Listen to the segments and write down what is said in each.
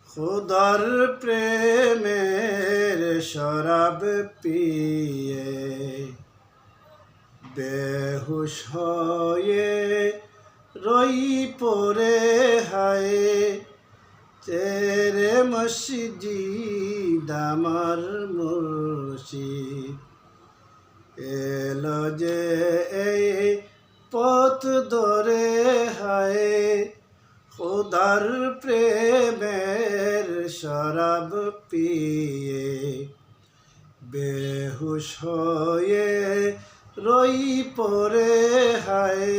খুদার প্রেমের শরাব পিয়ে বেহুশ হয়ে রই পড়ে হায় তেরে মসজিদ আমার মুর্শিদ এলো যে এই পথ ধরে হায় খুদার প্রেমের শরাব পিয়ে বেহুশ হয়ে রই পড়ে হায়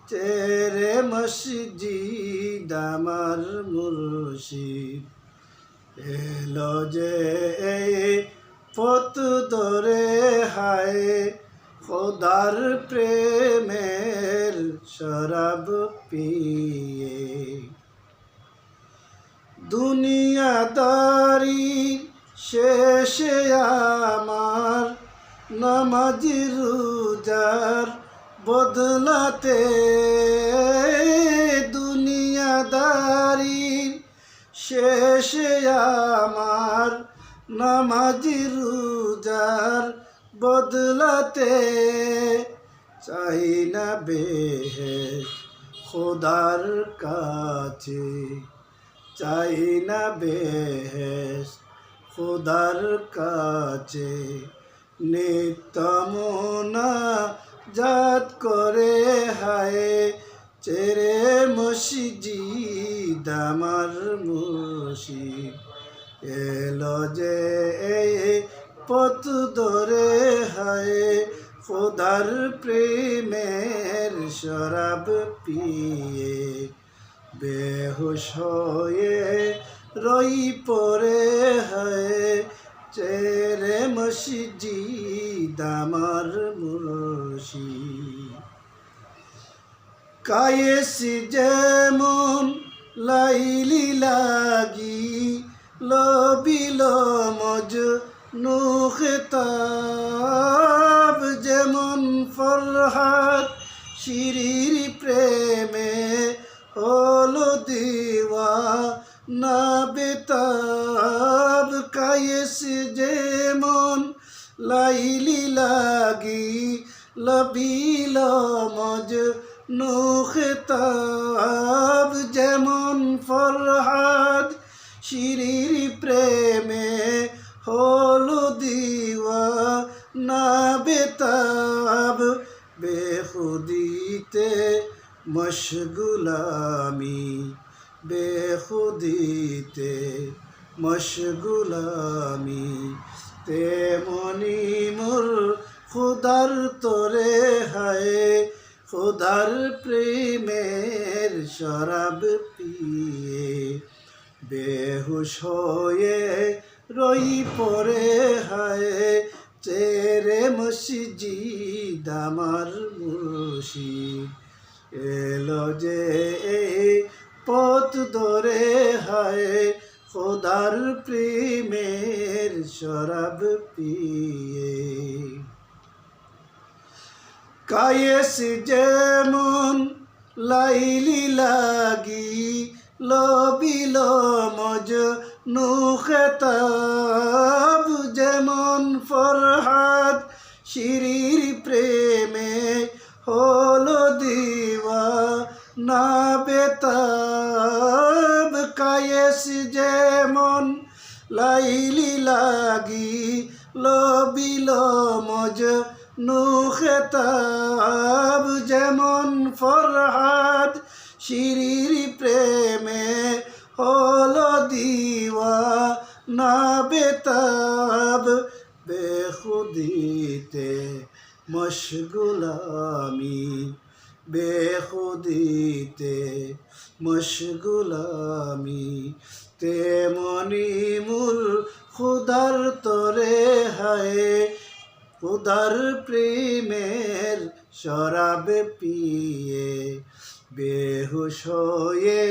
তেরে মসজিদ আমার মুর্শিদ এলো যে এই পথ ধরে হায় খুদার প্রেমের শরাব পিয়ে দুনিয়াদারি শেষে আমার নামাজ রোজার বদলাতে দুনিয়াদারি শেষে আমার নামাজ রোজার বদলাতে চাই না বেহেশত খোদার কাছে চাই না বেহেশত খোদার কাছে নিত্য মুনাজাত করে হায় চেরে মসজিদ আমার মুর্শিদ এলো যে এই পথ ধরে হায় খুদার প্রেমের শরাব পিয়ে বেহুশ হয়ে রই পড়ে হায় চেরে মসজিদ আমার মুর্শিদ কায়েস যেমন লাইলি লাগি লবিল মজনু খেতাব যেমন ফরহাদ শিরির প্রেমে হলো দিওয়ানা বেতাব কায়েস যেমন লাইলি লাগি লবিল মজনু খেতাব যেমন ফরহাদ শিরির প্রেমে হলো দিওয়ানা বেতাব বেখুদিতে মশগুল আমি বেখুদিতে মশগুল আমি তেমনি মোর খুদার তোরে হায় খুদার প্রেমের শরাব পিয়ে বেহুশ হয়ে রই পড়ে হায় চেরে মসজিদ আমার মুর্শিদ এলো যে এই পথ ধরে হায় খুদার প্রেমের শরাব পিয়ে কায়েস যেমন লাইলি লাগি লবিল মজনু খেতাব যেমন ফরহাদ শিরির প্রেমে হলো দিওয়ানা বেতাব কায়েস যেমন লাইলি লাগি লবিল মজনু খেতাব যেমন ফরহাদ শিরির প্রেমে হলো দিওয়ানা বেতাব বেখুদিতে মশগুল আমি বেখুদিতে মশগুল আমি তেমনি মোর খুদার তোরে হায় খুদার প্রেমের শরাব পিয়ে বেহুশ হয়ে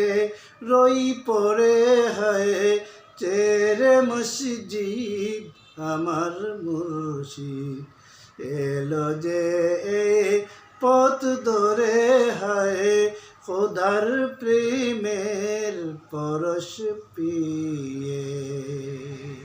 রই পড়ে হায় চেরে মসজিদ আমার মুর্শিদ এলো যে এই পথ ধরে হায় খোদার প্রেমের পরশ পিয়ে।